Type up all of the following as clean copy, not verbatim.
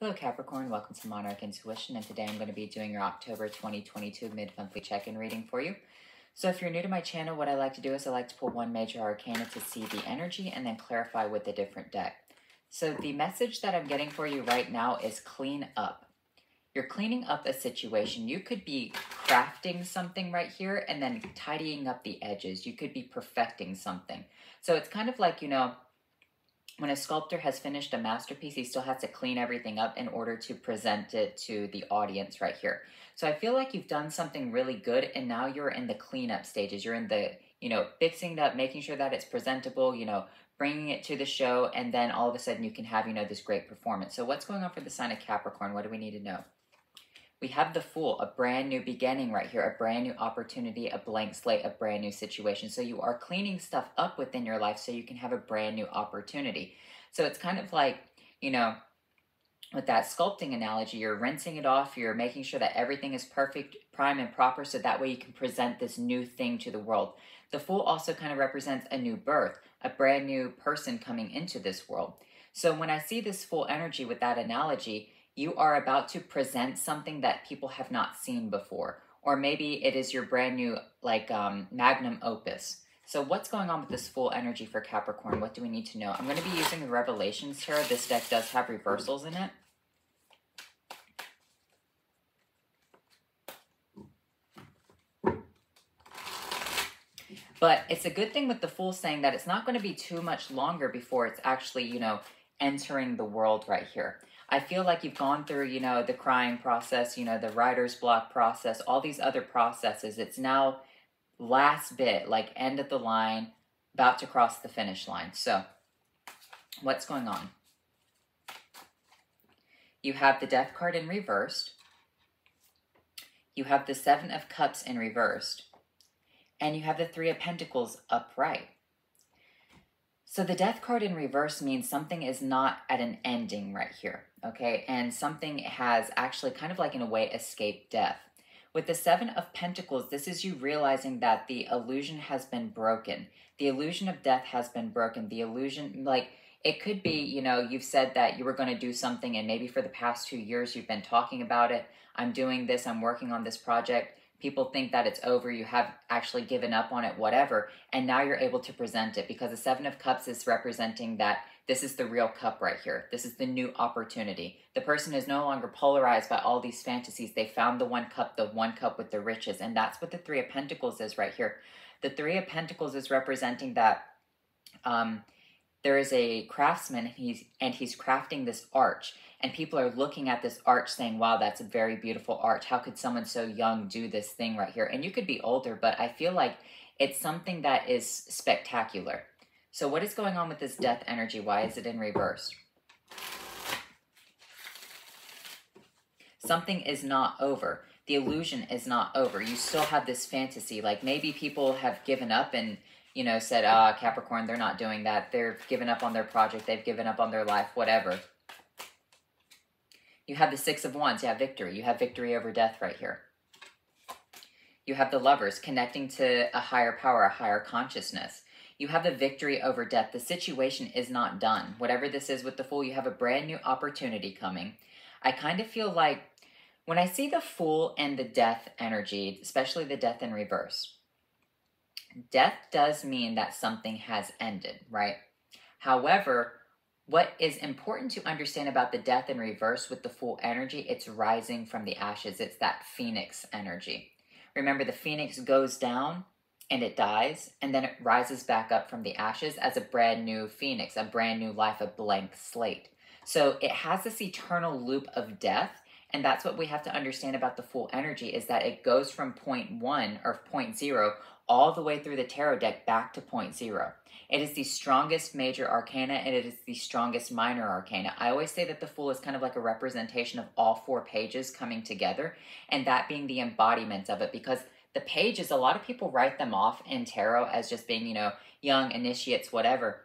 Hello Capricorn, welcome to Monarch Intuition, and today I'm going to be doing your October 2022 mid-monthly check-in reading for you. So if you're new to my channel, what I like to do is I like to pull one major arcana to see the energy and then clarify with a different deck. So the message that I'm getting for you right now is clean up. You're cleaning up a situation. You could be crafting something right here and then tidying up the edges. You could be perfecting something. So it's kind of like, when a sculptor has finished a masterpiece, he still has to clean everything up in order to present it to the audience right here. So I feel like you've done something really good, and now you're in the cleanup stages. You're in the, fixing it up, making sure that it's presentable, bringing it to the show, and then all of a sudden you can have, this great performance. So what's going on for the sign of Capricorn? What do we need to know? We have the Fool, a brand new beginning right here, a brand new opportunity, a blank slate, a brand new situation. So you are cleaning stuff up within your life so you can have a brand new opportunity. So it's kind of like, with that sculpting analogy, you're rinsing it off, you're making sure that everything is perfect, prime, and proper, so that way you can present this new thing to the world. The Fool also kind of represents a new birth, a brand new person coming into this world. So when I see this Fool energy with that analogy, you are about to present something that people have not seen before. Or maybe it is your brand new, magnum opus. So what's going on with this Fool energy for Capricorn? What do we need to know? I'm going to be using the Revelations Tarot. This deck does have reversals in it. But it's a good thing with the Fool saying that it's not going to be too much longer before it's actually, entering the world right here. I feel like you've gone through, the crying process, the writer's block process, all these other processes. It's now last bit, like end of the line, about to cross the finish line. So what's going on? You have the Death card in reversed. You have the Seven of Cups in reversed. And you have the Three of Pentacles upright. So the Death card in reverse means something is not at an ending right here, okay? And something has actually kind of like in a way escaped death. With the Seven of Pentacles, this is you realizing that the illusion has been broken. The illusion of death has been broken. The illusion, it could be, you've said that you were going to do something and maybe for the past 2 years you've been talking about it. I'm doing this, I'm working on this project. People think that it's over, you have actually given up on it, whatever, and now you're able to present it because the Seven of Cups is representing that this is the real cup right here. This is the new opportunity. The person is no longer polarized by all these fantasies. They found the one cup with the riches, and that's what the Three of Pentacles is right here. The Three of Pentacles is representing that there is a craftsman and he's crafting this arch. And people are looking at this arch saying, wow, that's a very beautiful arch. How could someone so young do this thing right here? And you could be older, but I feel like it's something that is spectacular. So what is going on with this death energy? Why is it in reverse? Something is not over. The illusion is not over. You still have this fantasy. Like maybe people have given up and, said, Capricorn, they're not doing that. They've given up on their project. They've given up on their life, whatever. You have the Six of Wands. You have victory. You have victory over death right here. You have the Lovers connecting to a higher power, a higher consciousness. You have the victory over death. The situation is not done. Whatever this is with the Fool, you have a brand new opportunity coming. I kind of feel like when I see the Fool and the death energy, especially the death in reverse, death does mean that something has ended, right? However, what is important to understand about the death in reverse with the Fool energy, it's rising from the ashes. It's that phoenix energy. Remember, the phoenix goes down and it dies, and then it rises back up from the ashes as a brand new phoenix, a brand new life, a blank slate. So it has this eternal loop of death, and that's what we have to understand about the Fool energy is that it goes from point 1 or point 0 all the way through the tarot deck back to point 0. It is the strongest major arcana and it is the strongest minor arcana. I always say that the Fool is kind of like a representation of all 4 pages coming together, and that being the embodiment of it, because the pages, a lot of people write them off in tarot as just being, young, initiates, whatever.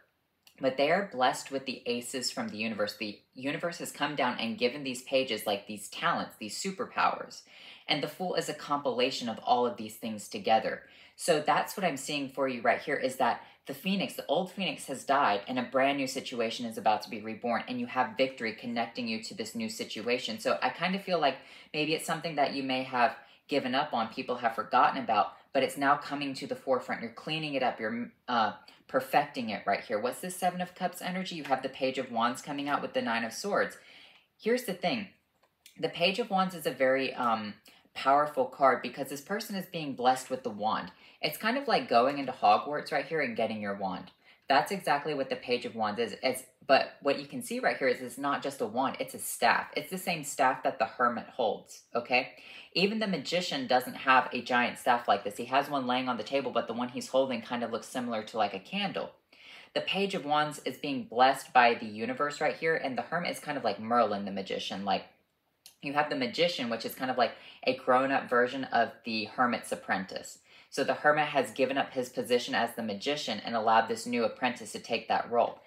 but they are blessed with the aces from the universe. The universe has come down and given these pages like these talents, these superpowers. And the Fool is a compilation of all of these things together. So that's what I'm seeing for you right here, is that the Phoenix, the old Phoenix, has died and a brand new situation is about to be reborn, and you have victory connecting you to this new situation. So I kind of feel like maybe it's something that you may have given up on, people have forgotten about, but it's now coming to the forefront. You're cleaning it up. You're perfecting it right here. What's this Seven of Cups energy? You have the Page of Wands coming out with the Nine of Swords. Here's the thing. The Page of Wands is a very powerful card because this person is being blessed with the wand. It's kind of like going into Hogwarts right here and getting your wand. That's exactly what the Page of Wands is. But what you can see right here is it's not just a wand, it's a staff. It's the same staff that the Hermit holds, okay? Even the Magician doesn't have a giant staff like this. He has one laying on the table, but the one he's holding kind of looks similar to like a candle. The Page of Wands is being blessed by the universe right here, and the Hermit is kind of like Merlin, the Magician. Like, you have the Magician, which is kind of like a grown-up version of the Hermit's apprentice. So the Hermit has given up his position as the Magician and allowed this new apprentice to take that role.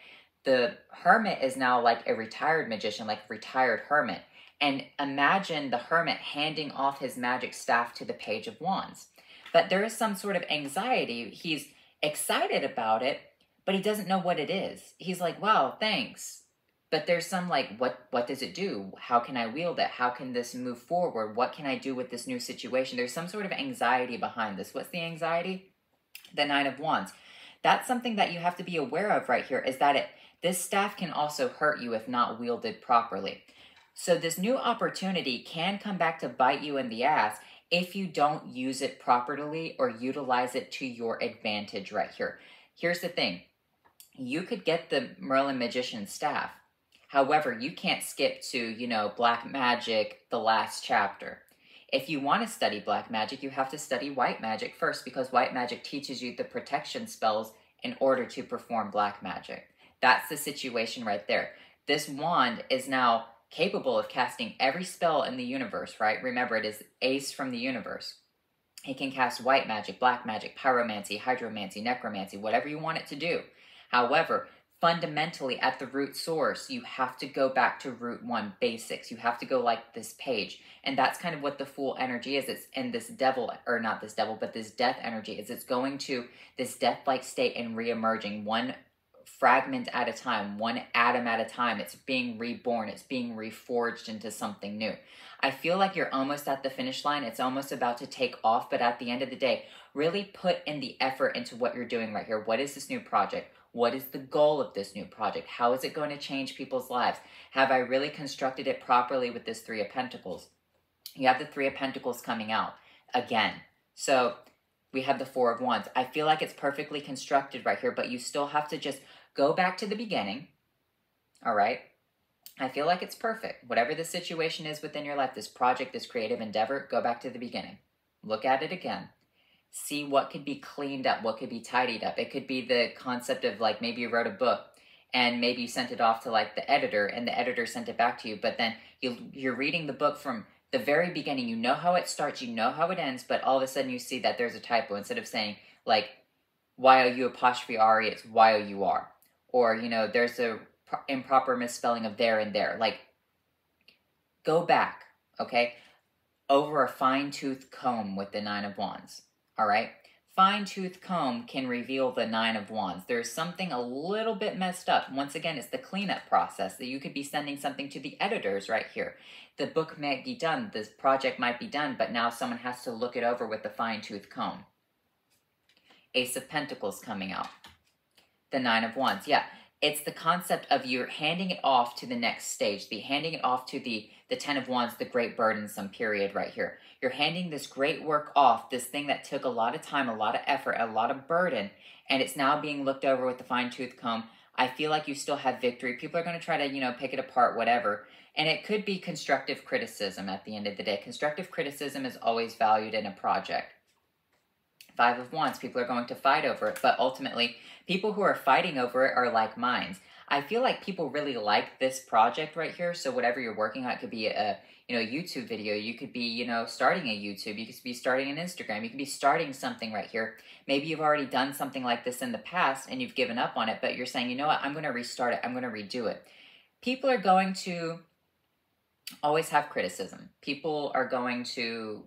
The Hermit is now like a retired magician, like a retired hermit. And imagine the Hermit handing off his magic staff to the Page of Wands. But there is some sort of anxiety. He's excited about it, but he doesn't know what it is. He's like, wow, thanks. But there's some like, what does it do? How can I wield it? How can this move forward? What can I do with this new situation? There's some sort of anxiety behind this. What's the anxiety? The Nine of Wands. That's something that you have to be aware of right here, is that this staff can also hurt you if not wielded properly. So this new opportunity can come back to bite you in the ass if you don't use it properly or utilize it to your advantage right here. Here's the thing. You could get the Merlin Magician staff. However, you can't skip to, black magic, the last chapter. If you want to study black magic, you have to study white magic first, because white magic teaches you the protection spells in order to perform black magic. That's the situation right there. This wand is now capable of casting every spell in the universe, right? Remember, it is ace from the universe. It can cast white magic, black magic, pyromancy, hydromancy, necromancy, whatever you want it to do. However, fundamentally, at the root source, you have to go back to root one, basics. You have to go like this page. And that's kind of what the Fool energy is. It's in this devil, or not this devil, but this death energy, is it's going to this death-like state and re-emerging one fragment at a time, one atom at a time. It's being reborn. It's being reforged into something new. I feel like you're almost at the finish line. It's almost about to take off, but at the end of the day, really put in the effort into what you're doing right here. What is this new project? What is the goal of this new project? How is it going to change people's lives? Have I really constructed it properly with this Three of Pentacles? You have the Three of Pentacles coming out again. So we have the Four of Wands. I feel like it's perfectly constructed right here, but you still have to just go back to the beginning. All right? I feel like it's perfect. Whatever the situation is within your life, this project, this creative endeavor, go back to the beginning. Look at it again. See what could be cleaned up, what could be tidied up. It could be the concept of like maybe you wrote a book and maybe you sent it off to like the editor and the editor sent it back to you, but then you're reading the book from the very beginning. You know how it starts, you know how it ends, but all of a sudden you see that there's a typo. Instead of saying like Y-O-U apostrophe R-E, it's Y-O-U-R. Or, there's a improper misspelling of there and there. Like, go back, okay? Over a fine-tooth comb with the Nine of Wands. All right? Fine-tooth comb can reveal the Nine of Wands. There's something a little bit messed up. Once again, it's the cleanup process that you could be sending something to the editors right here. The book might be done. This project might be done, but now someone has to look it over with the fine-tooth comb. Ace of Pentacles coming out. The Nine of Wands. Yeah, it's the concept of you're handing it off to the next stage. Handing it off to the Ten of Wands, the great burdensome period right here. You're handing this great work off, this thing that took a lot of time, a lot of effort, a lot of burden, and it's now being looked over with the fine-tooth comb. I feel like you still have victory. People are going to try to, pick it apart, whatever. And it could be constructive criticism at the end of the day. Constructive criticism is always valued in a project. Five of Wands, people are going to fight over it, but ultimately, people who are fighting over it are like minds. I feel like people really like this project right here. So whatever you're working on, it could be a, you know, YouTube video. You could be, you know, starting a YouTube. You could be starting an Instagram. You could be starting something right here. Maybe you've already done something like this in the past and you've given up on it, but you're saying, you know what, I'm going to restart it. I'm going to redo it. People are going to always have criticism. People are going to,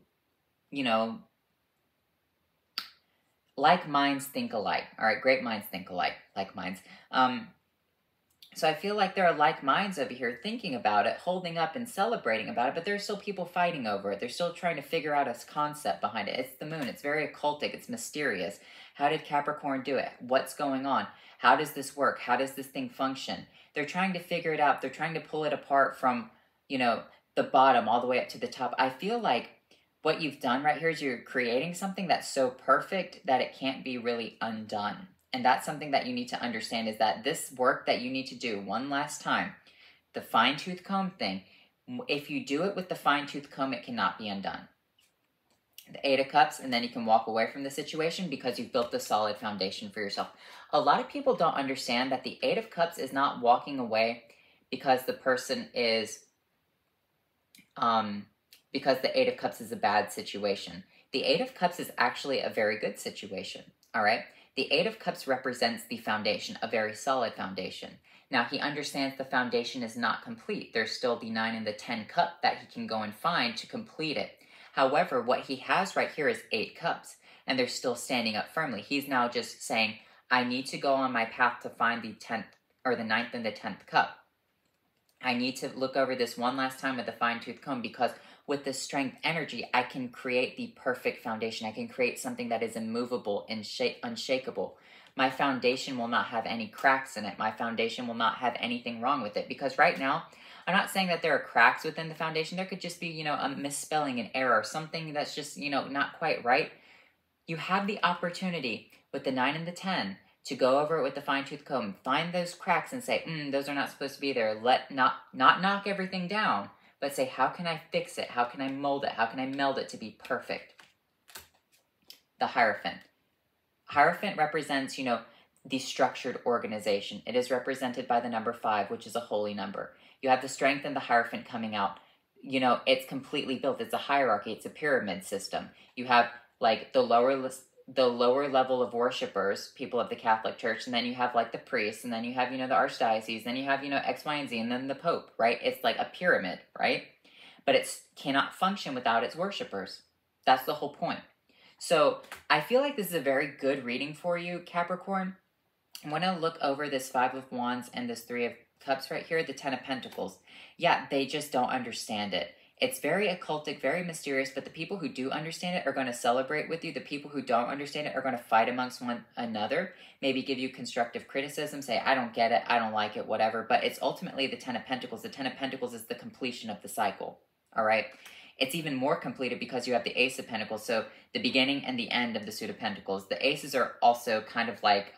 you know, like minds think alike. All right, great minds think alike, like minds. So I feel like there are like minds over here thinking about it, holding up and celebrating about it, but there's still people fighting over it. They're still trying to figure out a concept behind it. It's the moon. It's very occultic. It's mysterious. How did Capricorn do it? What's going on? How does this work? How does this thing function? They're trying to figure it out. They're trying to pull it apart from, you know, the bottom all the way up to the top. I feel like what you've done right here is you're creating something that's so perfect that it can't be really undone. And that's something that you need to understand, is that this work that you need to do one last time, the fine-tooth comb thing, if you do it with the fine-tooth comb, it cannot be undone. The Eight of Cups, and then you can walk away from the situation because you've built a solid foundation for yourself. A lot of people don't understand that the Eight of Cups is not walking away because the person is, because the Eight of Cups is a bad situation. The Eight of Cups is actually a very good situation, all right? The Eight of Cups represents the foundation, a very solid foundation. Now, he understands the foundation is not complete. There's still the 9 and the 10 cup that he can go and find to complete it. However, what he has right here is 8 cups, and they're still standing up firmly. He's now just saying, I need to go on my path to find the 10th, or the 9th and the 10th cup. I need to look over this one last time with the fine-tooth comb, because with the strength energy, I can create the perfect foundation. I can create something that is immovable and unshakable. My foundation will not have any cracks in it. My foundation will not have anything wrong with it. Because right now, I'm not saying that there are cracks within the foundation. There could just be, you know, a misspelling, an error, something that's just, you know, not quite right. You have the opportunity with the 9 and the 10 to go over it with the fine-tooth comb, find those cracks and say, those are not supposed to be there. Not knock everything down, but say, how can I fix it? How can I mold it? How can I meld it to be perfect? The Hierophant. Hierophant represents, you know, the structured organization. It is represented by the number 5, which is a holy number. You have the strength in the Hierophant coming out. You know, it's completely built. It's a hierarchy. It's a pyramid system. You have, like, the lower level of worshipers, people of the Catholic Church, and then you have, like, the priests, and then you have, you know, the archdiocese, then you have, you know, X, Y, and Z, and then the Pope, right? It's like a pyramid, right? But it cannot function without its worshipers. That's the whole point. So I feel like this is a very good reading for you, Capricorn. I'm going to look over this 5 of Wands and this 3 of Cups right here, the 10 of Pentacles. Yeah, they just don't understand it. It's very occultic, very mysterious, but the people who do understand it are going to celebrate with you. The people who don't understand it are going to fight amongst one another, maybe give you constructive criticism, say, I don't get it, I don't like it, whatever. But it's ultimately the 10 of Pentacles. The 10 of Pentacles is the completion of the cycle, all right? It's even more completed because you have the Ace of Pentacles, so the beginning and the end of the suit of Pentacles. The Aces are also kind of like,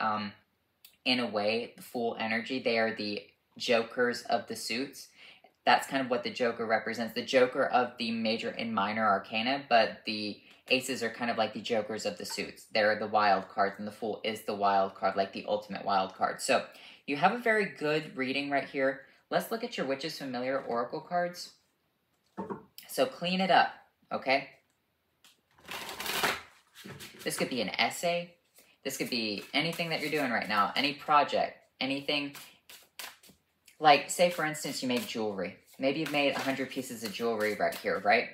in a way, the Fool energy. They are the jokers of the suits. That's kind of what the Joker represents. The Joker of the major and minor arcana, but the Aces are kind of like the Jokers of the suits. They're the wild cards, and the Fool is the wild card, like the ultimate wild card. So you have a very good reading right here. Let's look at your Witch's Familiar Oracle cards. So clean it up, okay? This could be an essay. This could be anything that you're doing right now, any project, anything. Like, say, for instance, you make jewelry. Maybe you've made 100 pieces of jewelry right here, right?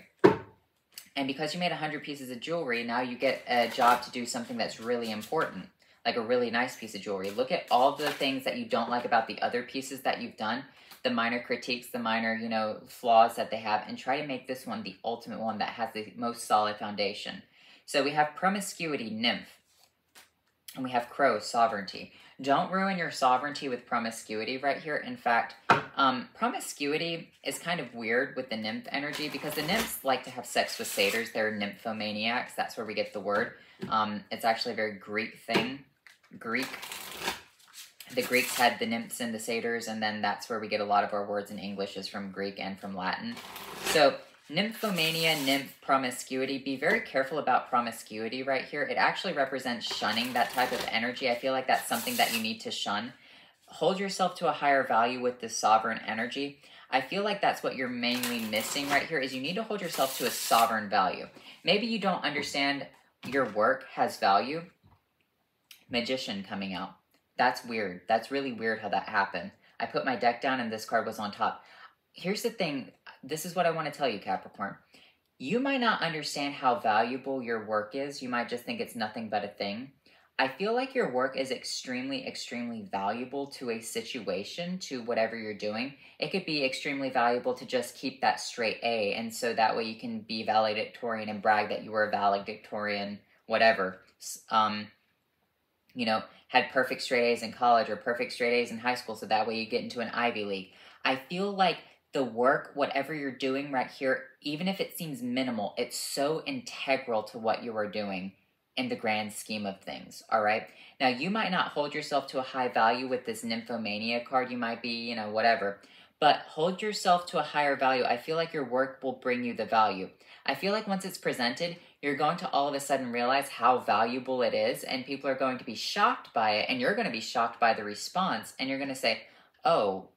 And because you made 100 pieces of jewelry, now you get a job to do something that's really important, like a really nice piece of jewelry. Look at all the things that you don't like about the other pieces that you've done, the minor critiques, the minor, you know, flaws that they have, and try to make this one the ultimate one that has the most solid foundation. So we have Promiscuity, Nymph, and we have Crow, Sovereignty. Don't ruin your sovereignty with promiscuity right here. In fact, promiscuity is kind of weird with the nymph energy because the nymphs like to have sex with satyrs. They're nymphomaniacs. That's where we get the word. It's actually a very Greek thing. Greek. The Greeks had the nymphs and the satyrs, and then that's where we get a lot of our words in English is from Greek and from Latin. So nymphomania, nymph, promiscuity. Be very careful about promiscuity right here. It actually represents shunning that type of energy. I feel like that's something that you need to shun. hold yourself to a higher value with this sovereign energy. I feel like that's what you're mainly missing right here, is you need to hold yourself to a sovereign value. Maybe you don't understand your work has value. Magician coming out. That's weird. That's really weird how that happened. I put my deck down and this card was on top. Here's the thing. This is what I want to tell you, Capricorn. You might not understand how valuable your work is. You might just think it's nothing but a thing. I feel like your work is extremely, extremely valuable to a situation, to whatever you're doing. It could be extremely valuable to just keep that straight A, and so that way you can be valedictorian and brag that you were a valedictorian, whatever. You know, had perfect straight A's in college or perfect straight A's in high school, so that way you get into an Ivy League. I feel like the work, whatever you're doing right here, even if it seems minimal, it's so integral to what you are doing in the grand scheme of things, all right? Now, you might not hold yourself to a high value with this Nymphomania card. You might be, you know, whatever. But hold yourself to a higher value. I feel like your work will bring you the value. I feel like once it's presented, you're going to all of a sudden realize how valuable it is, and people are going to be shocked by it, and you're going to be shocked by the response, and you're going to say, oh,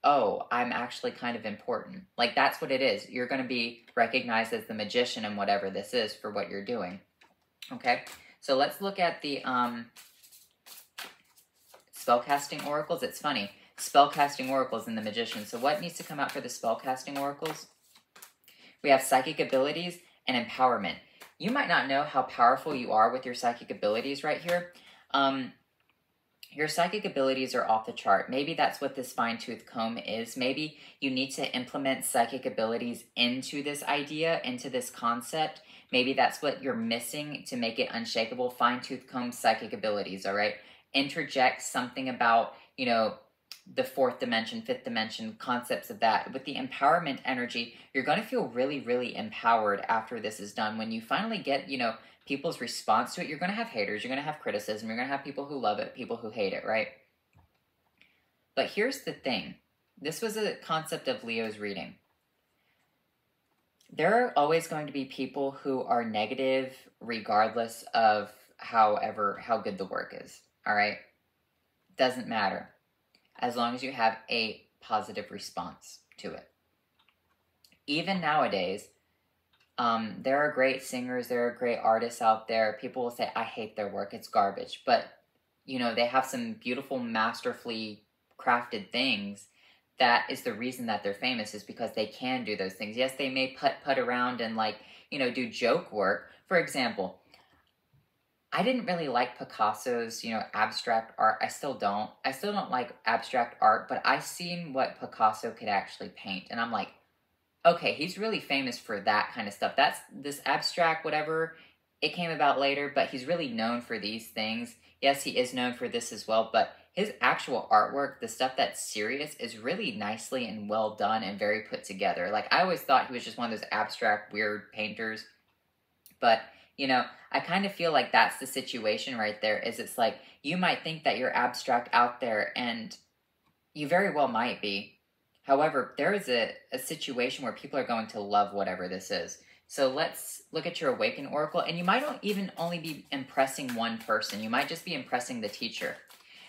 I'm actually kind of important. Like, that's what it is. You're going to be recognized as the magician in whatever this is for what you're doing. Okay, so let's look at the spellcasting oracles. It's funny, spellcasting oracles and the magician. So what needs to come out for the spellcasting oracles? We have psychic abilities and empowerment. You might not know how powerful you are with your psychic abilities right here. Your psychic abilities are off the chart. Maybe that's what this fine-tooth comb is. Maybe you need to implement psychic abilities into this idea, into this concept. Maybe that's what you're missing to make it unshakable. Fine-tooth comb psychic abilities, all right? Interject something about, you know, the fourth dimension, fifth dimension, concepts of that. With the empowerment energy, you're going to feel really, really empowered after this is done. When you finally get, you know, people's response to it, you're going to have haters, you're going to have criticism, you're going to have people who love it, people who hate it, right? But here's the thing. This was a concept of Leo's reading. There are always going to be people who are negative regardless of how good the work is, all right? Doesn't matter. As long as you have a positive response to it. Even nowadays, there are great singers, there are great artists out there. People will say, I hate their work, it's garbage. But, you know, they have some beautiful, masterfully crafted things. That is the reason that they're famous, is because they can do those things. Yes, they may put around and, like, you know, do joke work. For example, I didn't really like Picasso's, you know, abstract art. I still don't like abstract art, but I seen what Picasso could actually paint. And I'm like, okay, he's really famous for that kind of stuff. That's this abstract, whatever, it came about later, but he's really known for these things. Yes, he is known for this as well, but his actual artwork, the stuff that's serious, is really nicely and well done and very put together. Like, I always thought he was just one of those abstract, weird painters. But, you know, I kind of feel like that's the situation right there, is it's like, you might think that you're abstract out there, and you very well might be. However, there is a situation where people are going to love whatever this is. So let's look at your Awakened Oracle, and you might not even only be impressing one person. You might just be impressing the teacher.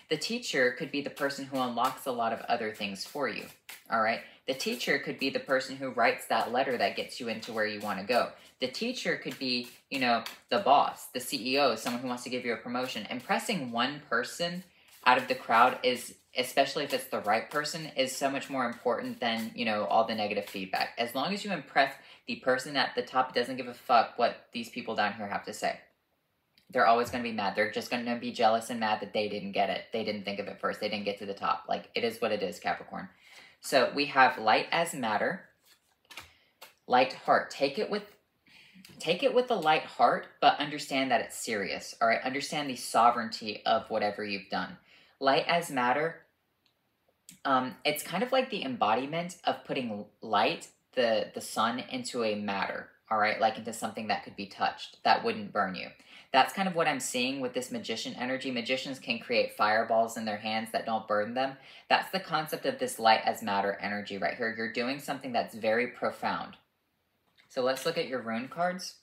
The teacher could be the person who unlocks a lot of other things for you, all right? The teacher could be the person who writes that letter that gets you into where you want to go. The teacher could be, you know, the boss, the CEO, someone who wants to give you a promotion. Impressing one person out of the crowd is, especially if it's the right person, is so much more important than, you know, all the negative feedback. As long as you impress the person at the top, it doesn't give a fuck what these people down here have to say. They're always going to be mad. They're just going to be jealous and mad that they didn't get it. They didn't think of it first. They didn't get to the top. Like, it is what it is, Capricorn. So we have light as matter, light heart. Take it with a light heart, but understand that it's serious. All right, understand the sovereignty of whatever you've done. Light as matter. It's kind of like the embodiment of putting light, the sun, into a matter. All right, like into something that could be touched, that wouldn't burn you. That's kind of what I'm seeing with this magician energy. Magicians can create fireballs in their hands that don't burn them. That's the concept of this light as matter energy right here. You're doing something that's very profound. So let's look at your rune cards.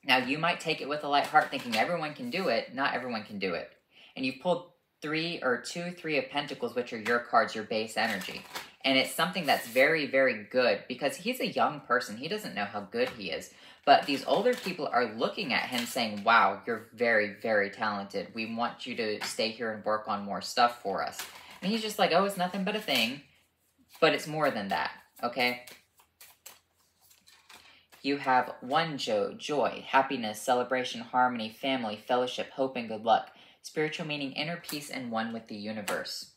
Now, you might take it with a light heart thinking everyone can do it. Not everyone can do it. And you've pulled three of Pentacles, which are your cards, your base energy. And it's something that's very, very good because he's a young person. He doesn't know how good he is. But these older people are looking at him saying, wow, you're very, very talented. We want you to stay here and work on more stuff for us. And he's just like, oh, it's nothing but a thing. But it's more than that, okay? You have one joy, happiness, celebration, harmony, family, fellowship, hope, and good luck. Spiritual meaning, inner peace, and one with the universe.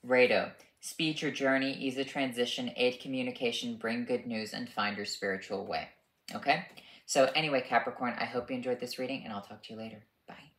Rado, speed your journey, ease the transition, aid communication, bring good news, and find your spiritual way. Okay? So anyway, Capricorn, I hope you enjoyed this reading, and I'll talk to you later. Bye.